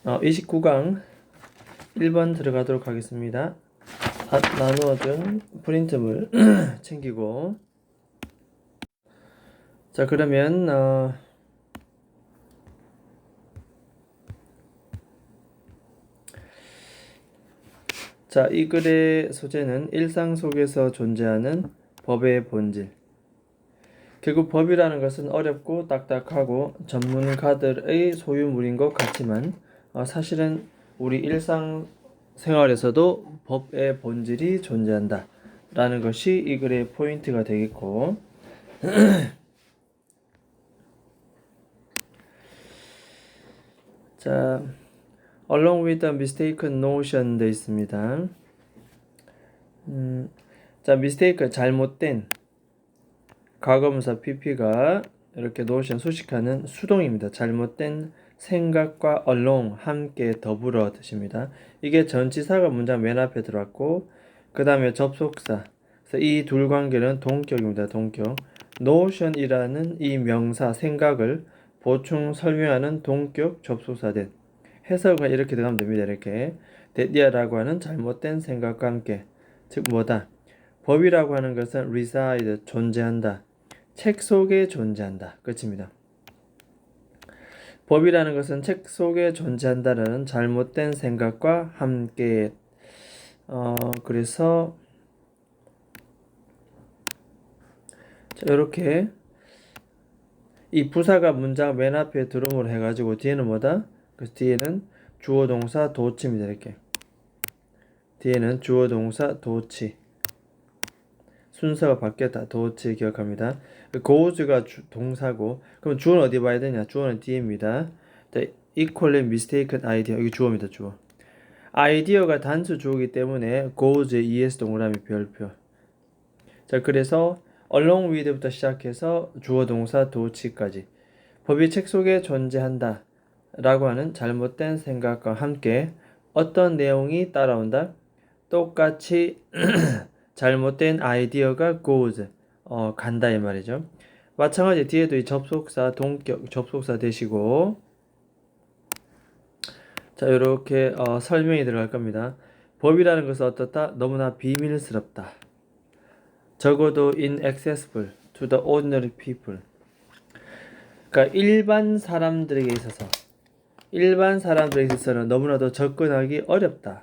29강 1번 들어가도록 하겠습니다. 나누어준 프린트물 챙기고. 자, 그러면 이 글의 소재는 일상 속에서 존재하는 법의 본질. 결국 법이라는 것은 어렵고 딱딱하고 전문가들의 소유물인 것 같지만 사실은 우리 일상 생활에서도 법의 본질이 존재한다 라는 것이 이 글의 포인트가 되겠고, 자, along with a mistaken notion 돼 있습니다. 자, mistake 잘못된, 과거분사 pp가 이렇게 notion 수식하는 수동입니다. 잘못된 생각과 along 함께 더불어 뜻입니다. 이게 전치사가 문장 맨 앞에 들어왔고, 그 다음에 접속사. 그래서 이 둘 관계는 동격입니다. 동격. notion이라는 이 명사 생각을 보충 설명하는 동격 접속사된 해석은 이렇게 들어가면 됩니다. 이렇게 that이라고 하는 잘못된 생각과 함께, 즉 뭐다? 법이라고 하는 것은 reside 존재한다. 책 속에 존재한다. 끝입니다. 법이라는 것은 책 속에 존재한다는 잘못된 생각과 함께. 그래서 이렇게 이 부사가 문장 맨 앞에 들어옴으로 해가지고 뒤에는 뭐다? 그 뒤에는 주어 동사 도치입니다. 이렇게 뒤에는 주어 동사 도치. 순서가 바뀌었다. 도치 기억합니다. goes가 동사고, 그럼 주어는 어디 봐야 되냐? 주어는 뒤에입니다. equally mistaken idea. 여기 주어입니다. 주어. 아이디어가 단수 주어이기 때문에 goes의 es 동그라미 별표. 자, 그래서 along with부터 시작해서 주어 동사 도치까지 법이 책 속에 존재한다 라고 하는 잘못된 생각과 함께 어떤 내용이 따라온다? 똑같이 잘못된 아이디어가 goes 간다 이 말이죠. 마찬가지 뒤에도 이 접속사 동격 접속사 되시고, 자, 이렇게 설명이 들어갈 겁니다. 법이라는 것은 어떻다? 너무나 비밀스럽다. 적어도 inaccessible to the ordinary people. 그러니까 일반 사람들에게 있어서는 너무나도 접근하기 어렵다.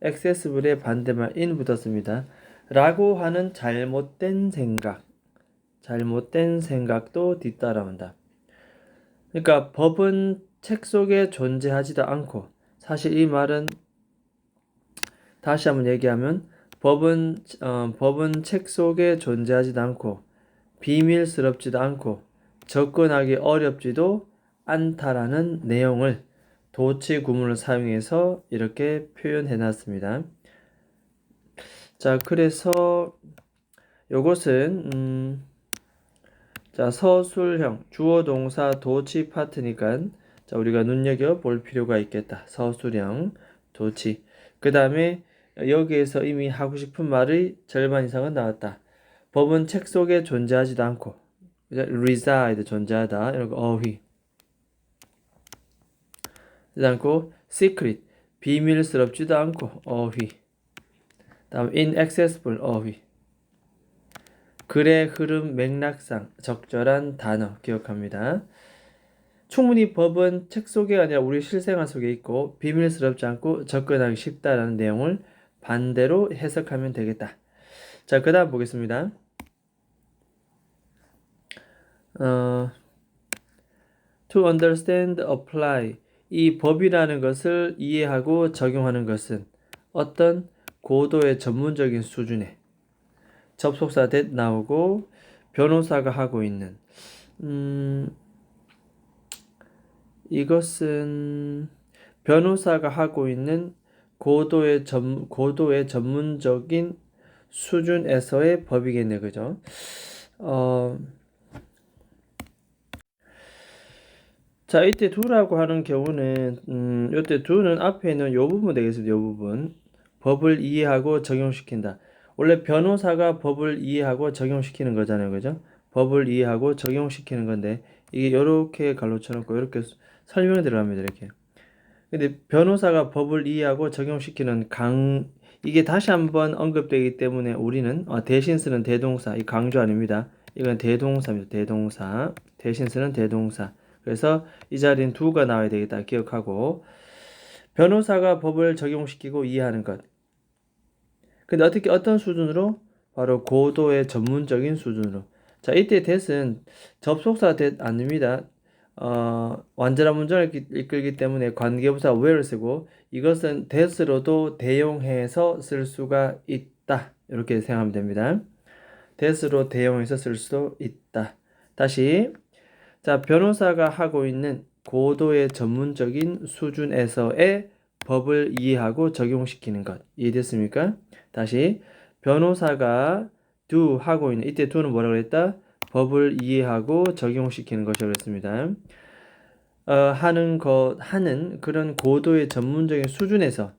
accessible의 반대말 in 붙었습니다. 라고 하는 잘못된 생각도 뒤따라온다. 그러니까 법은 책 속에 존재하지도 않고, 사실 이 말은 다시 한번 얘기하면 법은 책 속에 존재하지도 않고 비밀스럽지도 않고 접근하기 어렵지도 않다라는 내용을 도치 구문을 사용해서 이렇게 표현해 놨습니다. 자, 그래서 요것은 자, 서술형 주어 동사 도치 파트니까 자, 우리가 눈여겨 볼 필요가 있겠다. 서술형 도치. 그 다음에 여기에서 이미 하고 싶은 말의 절반 이상은 나왔다. 법은 책 속에 존재하지도 않고 reside 존재하다. 이런 거 어휘. 그러지 않고 secret 비밀스럽지도 않고 어휘. 다음 inaccessible 어휘. 글의 흐름 맥락상 적절한 단어 기억합니다. 충분히 법은 책 속에 아니라 우리 실생활 속에 있고 비밀스럽지 않고 접근하기 쉽다라는 내용을 반대로 해석하면 되겠다. 자, 그 다음 보겠습니다. To understand, apply. 이 법이라는 것을 이해하고 적용하는 것은 어떤 고도의 전문적인 수준의 접속사 that 나오고 변호사가 하고 있는 이것은 변호사가 하고 있는 고도의 전문적인 수준에서의 법이겠네, 그죠? 자, 이때 do라고 하는 경우는 이때 do는 앞에 있는 요 부분 되겠습니다. 요 부분. 법을 이해하고 적용시킨다. 원래 변호사가 법을 이해하고 적용시키는 거잖아요. 그죠? 법을 이해하고 적용시키는 건데 이게 요렇게 갈로 쳐놓고 이렇게 설명이 들어갑니다. 이렇게. 근데 변호사가 법을 이해하고 적용시키는 이게 다시 한번 언급되기 때문에 우리는 대신 쓰는 대동사, 이 강조 아닙니다. 이건 대동사입니다. 대동사. 대신 쓰는 대동사. 그래서 이 자리는 do가 나와야 되겠다. 기억하고. 변호사가 법을 적용시키고 이해하는 것. 근데 어떤 수준으로? 바로 고도의 전문적인 수준으로. 자, 이때 that은 접속사 that 아닙니다. 완전한 문장을 이끌기 때문에 관계부사 where를 쓰고 이것은 that으로도 대용해서 쓸 수가 있다. 이렇게 생각하면 됩니다. that으로 대용해서 쓸 수도 있다. 다시. 자, 변호사가 하고 있는 고도의 전문적인 수준에서의 법을 이해하고 적용시키는 것. 이해됐습니까? 다시. 변호사가 do 하고 있는, 이때 do는 뭐라고 그랬다? 법을 이해하고 적용시키는 것이라고 했습니다. 하는 그런 고도의 전문적인 수준에서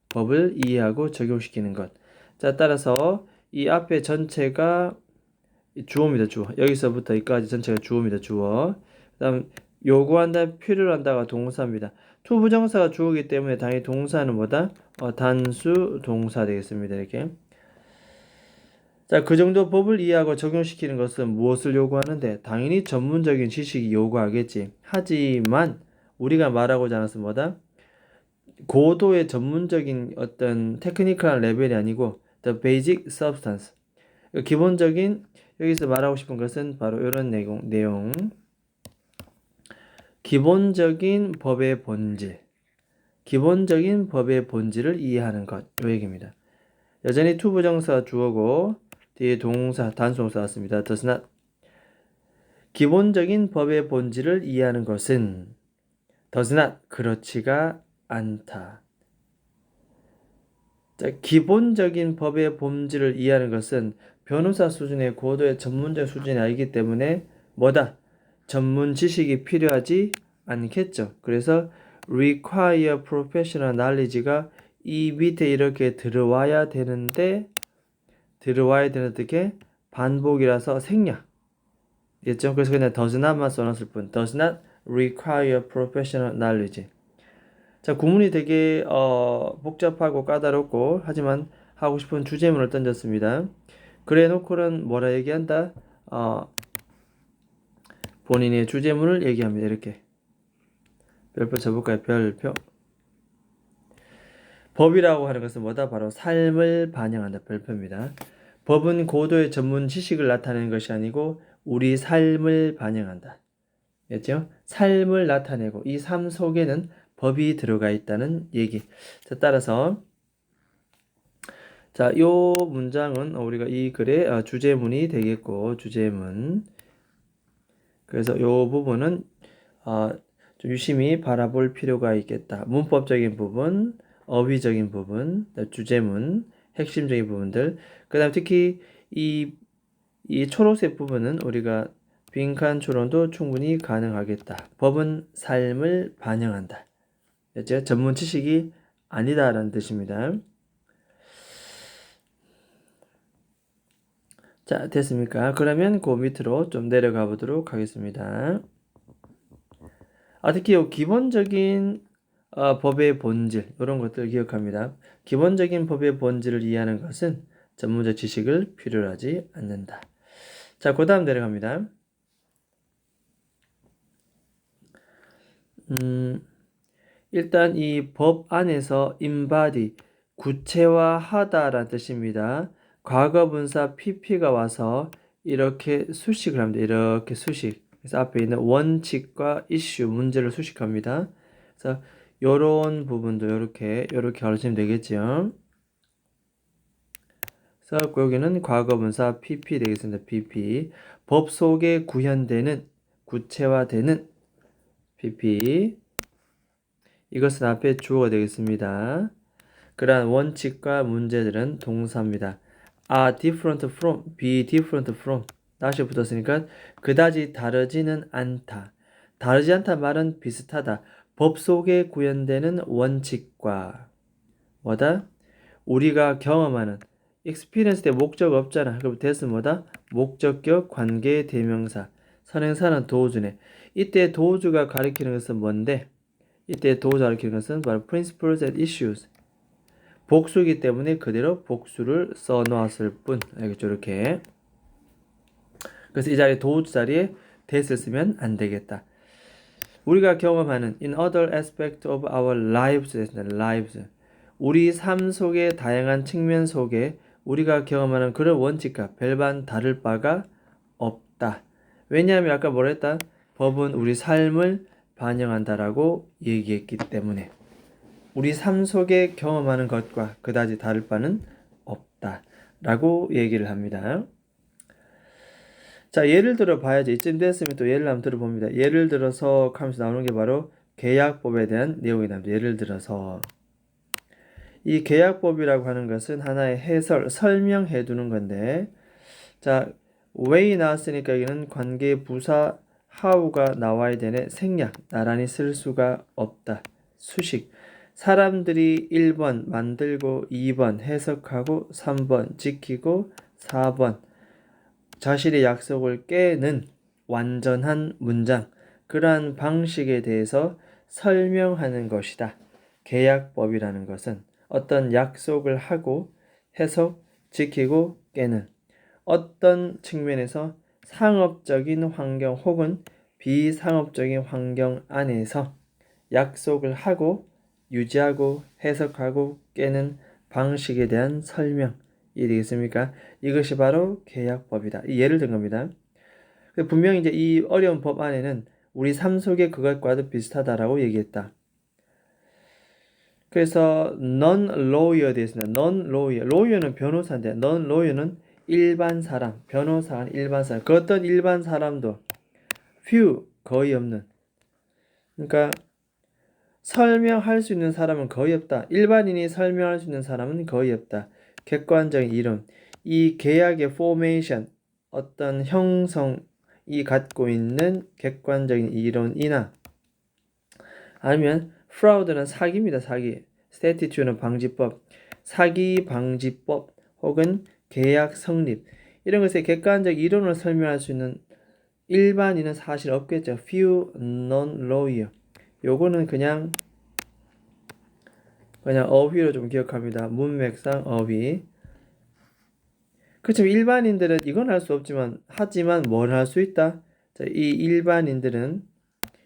법을 이해하고 적용시키는 것. 자, 따라서 이 앞에 전체가 주어입니다. 주어. 여기서부터 여기까지 전체가 주어입니다. 주어. 그다음 요구한다, 필요로 한다가 동사입니다. to 부정사가 주어이기 때문에 당연히 동사는 뭐다? 단수 동사 되겠습니다. 이렇게. 자, 그 정도 법을 이해하고 적용시키는 것은 무엇을 요구하는데? 당연히 전문적인 지식이 요구하겠지. 하지만 우리가 말하고자 하는 것은 뭐다? 고도의 전문적인 어떤 테크니컬한 레벨이 아니고 the basic substance. 기본적인, 여기서 말하고 싶은 것은 바로 이런 내용. 기본적인 법의 본질. 기본적인 법의 본질을 이해하는 것. 이 얘기입니다. 여전히 to 부정사 주어고 뒤에 동사, 단수동사 왔습니다. does not. 기본적인 법의 본질을 이해하는 것은 does not. 그렇지가 않다. 자, 기본적인 법의 본질을 이해하는 것은 변호사 수준의 고도의 전문적 수준이 아니기 때문에 뭐다? 전문 지식이 필요하지 않겠죠. 그래서 require professional knowledge가 이 밑에 이렇게 들어와야 되는데 어떻게? 반복이라서 생략. 됐죠? 그래서 그냥 does not만 써놨을 뿐. does not require professional knowledge. 자, 구문이 되게 복잡하고 까다롭고 하지만 하고 싶은 주제문을 던졌습니다. 그래 놓고는 뭐라 얘기한다? 본인의 주제문을 얘기합니다. 이렇게. 별표 쳐볼까요? 별표. 법이라고 하는 것은 뭐다? 바로 삶을 반영한다. 별표입니다. 법은 고도의 전문 지식을 나타내는 것이 아니고 우리 삶을 반영한다. 됐죠? 삶을 나타내고 이 삶 속에는 법이 들어가 있다는 얘기. 자, 따라서 자, 요 문장은 우리가 이 글의 주제문이 되겠고 주제문. 그래서 요 부분은 좀 유심히 바라볼 필요가 있겠다. 문법적인 부분, 어휘적인 부분, 주제문, 핵심적인 부분들. 그다음 특히 이 초록색 부분은 우리가 빈칸 추론도 충분히 가능하겠다. 법은 삶을 반영한다. 됐죠? 전문 지식이 아니다라는 뜻입니다. 자, 됐습니까? 그러면 그 밑으로 좀 내려가 보도록 하겠습니다. 특히 기본적인 법의 본질 이런 것들 기억합니다. 기본적인 법의 본질을 이해하는 것은 전문적 지식을 필요로 하지 않는다. 자, 그 다음 내려갑니다. 일단 이 법 안에서 embody, 구체화하다라는 뜻입니다. 과거분사 pp가 와서 이렇게 수식을 합니다. 이렇게 수식. 그래서 앞에 있는 원칙과 이슈, 문제를 수식합니다. 그래서 요런 부분도 이렇게 가르치면 되겠죠. 그래서 여기는 과거분사 pp 되겠습니다. pp. 법 속에 구현되는, 구체화되는 pp. 이것은 앞에 주어가 되겠습니다. 그러한 원칙과 문제들은 동사입니다. are different from, be different from. 다시 붙었으니까 그다지 다르지는 않다. 다르지 않다 말은 비슷하다. 법 속에 구현되는 원칙과 뭐다? 우리가 경험하는 experience 때 목적 없잖아. 그럼 that's 뭐다? 목적격 관계 대명사. 선행사는 도우주네. 이때 도우주가 가리키는 것은 뭔데? 이때 도자를 키는 것은 바로 principles and issues. 복수이기 때문에 그대로 복수를 써 놓았을 뿐. 알겠죠? 이렇게. 그래서 이 자리에 도 자리에 that을 쓰면 안 되겠다. 우리가 경험하는 in other aspect of our lives 됐습니다. lives. 우리 삶 속의 다양한 측면 속에 우리가 경험하는 그런 원칙과 별반 다를 바가 없다. 왜냐하면 아까 뭐라 했다? 법은 우리 삶을 반영한다라고 얘기했기 때문에 우리 삶 속에 경험하는 것과 그다지 다를 바는 없다라고 얘기를 합니다. 자, 예를 들어 봐야지. 이쯤 됐으면 또 예를 한번 들어봅니다. 예를 들어서 하면서 나오는 게 바로 계약법에 대한 내용이 나옵니다. 예를 들어서 이 계약법이라고 하는 것은 하나의 해설, 설명해 두는 건데, 자, way 나왔으니까 여기는 관계 부사 how가 나와야 되네. 생략, 나란히 쓸 수가 없다. 수식. 사람들이 1번 만들고 2번 해석하고 3번 지키고 4번 자신의 약속을 깨는 완전한 문장, 그러한 방식에 대해서 설명하는 것이다. 계약법이라는 것은 어떤 약속을 하고 해석, 지키고 깨는 어떤 측면에서 상업적인 환경 혹은 비상업적인 환경 안에서 약속을 하고 유지하고 해석하고 깨는 방식에 대한 설명이 되겠습니까? 이것이 바로 계약법이다. 이 예를 든 겁니다. 분명히 이제 이 어려운 법 안에는 우리 삶 속의 그것과도 비슷하다라고 얘기했다. 그래서 non-lawyer 되겠습니다. non-lawyer. lawyer는 변호사인데 non-lawyer는 일반 사람, 변호사가 일반 사람. 그 어떤 일반 사람도 few, 거의 없는. 그러니까 설명할 수 있는 사람은 거의 없다. 일반인이 설명할 수 있는 사람은 거의 없다. 객관적인 이론. 이 계약의 formation, 어떤 형성이 갖고 있는 객관적인 이론이나 아니면 fraud는 사기입니다. 사기. statutes 방지법. 사기 방지법 혹은 계약 성립. 이런 것의 객관적 이론을 설명할 수 있는 일반인은 사실 없겠죠. few non-lawyer. 요거는 그냥 어휘로 좀 기억합니다. 문맥상 어휘. 그렇지만 일반인들은 이건 할 수 없지만 하지만 뭘 할 수 있다? 자, 이 일반인들은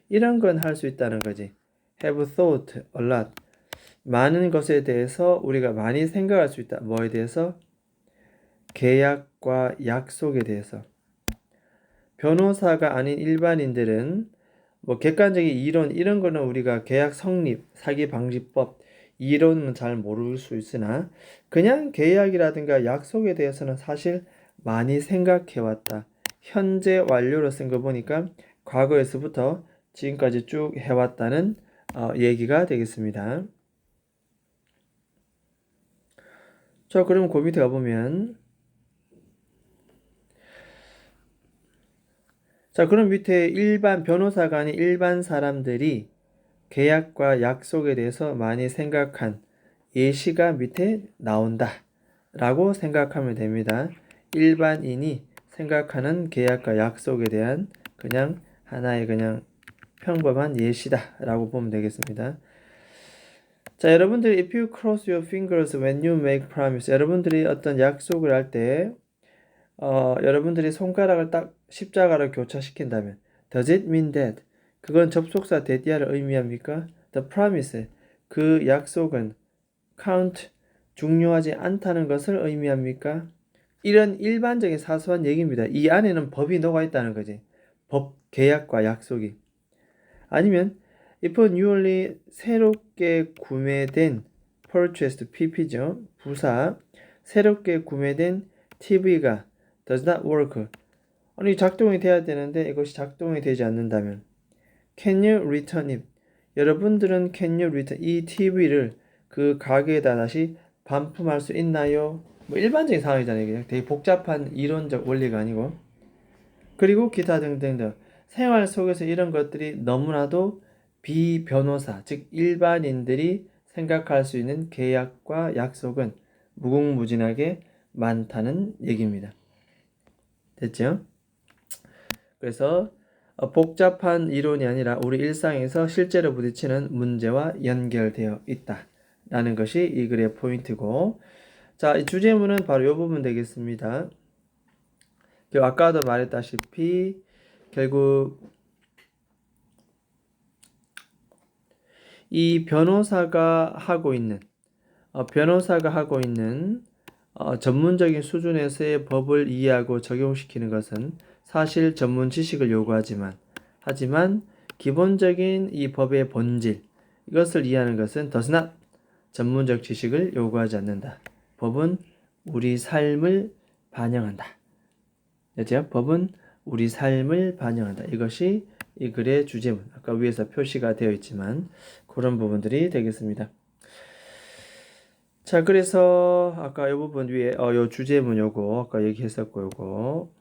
이런 건 할 수 있다는 거지. have thought a lot. 많은 것에 대해서 우리가 많이 생각할 수 있다. 뭐에 대해서? 계약과 약속에 대해서. 변호사가 아닌 일반인들은 뭐 객관적인 이론 이런 거는 우리가 계약 성립, 사기 방지법 이론은 잘 모를 수 있으나 그냥 계약이라든가 약속에 대해서는 사실 많이 생각해 왔다. 현재 완료로 쓴 거 보니까 과거에서부터 지금까지 쭉 해왔다는 얘기가 되겠습니다. 자, 그럼 그 밑에 가보면 자, 그럼 밑에 일반 변호사가 아닌 일반 사람들이 계약과 약속에 대해서 많이 생각한 예시가 밑에 나온다 라고 생각하면 됩니다. 일반인이 생각하는 계약과 약속에 대한 그냥 하나의 그냥 평범한 예시다 라고 보면 되겠습니다. 자, 여러분들이 if you cross your fingers when you make promise, 여러분들이 어떤 약속을 할 때 여러분들이 손가락을 딱 십자가로 교차시킨다면 does it mean that 그건 접속사 that야를 의미합니까? The promise 그 약속은 count 중요하지 않다는 것을 의미합니까? 이런 일반적인 사소한 얘기입니다. 이 안에는 법이 녹아 있다는 거지. 법, 계약과 약속이. 아니면 if newly 새롭게 구매된 purchased pp죠. 부사 새롭게 구매된 TV가 does not work. 아니 작동이 돼야 되는데 이것이 작동이 되지 않는다면 can you return it? 여러분들은 can you return 이 TV를 그 가게에다 다시 반품할 수 있나요? 뭐 일반적인 상황이잖아요. 그냥 되게 복잡한 이론적 원리가 아니고. 그리고 기타 등등등 생활 속에서 이런 것들이 너무나도 비변호사 즉 일반인들이 생각할 수 있는 계약과 약속은 무궁무진하게 많다는 얘기입니다. 됐죠? 그래서 복잡한 이론이 아니라 우리 일상에서 실제로 부딪히는 문제와 연결되어 있다라는 것이 이 글의 포인트고, 자, 이 주제문은 바로 이 부분 되겠습니다. 아까도 말했다시피 결국 이 변호사가 하고 있는 전문적인 수준에서의 법을 이해하고 적용시키는 것은 사실 전문 지식을 하지만 기본적인 이 법의 본질, 이것을 이해하는 것은 does not 전문적 지식을 요구하지 않는다. 법은 우리 삶을 반영한다. 그렇죠? 법은 우리 삶을 반영한다. 이것이 이 글의 주제문. 아까 위에서 표시가 되어 있지만 그런 부분들이 되겠습니다. 자, 그래서 아까 이 부분 위에 요 주제문 요거 아까 얘기했었고 요거.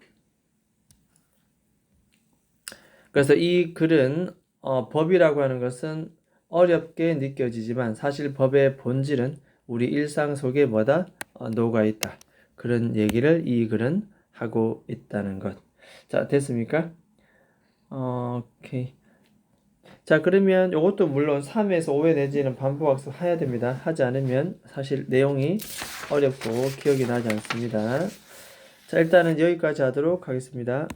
그래서 이 글은 법이라고 하는 것은 어렵게 느껴지지만 사실 법의 본질은 우리 일상 속에 녹아 있다. 그런 얘기를 이 글은 하고 있다는 것. 자, 됐습니까? 오케이. 자, 그러면 이것도 물론 3에서 5회 내지는 반복학습 해야 됩니다. 하지 않으면 사실 내용이 어렵고 기억이 나지 않습니다. 자, 일단은 여기까지 하도록 하겠습니다.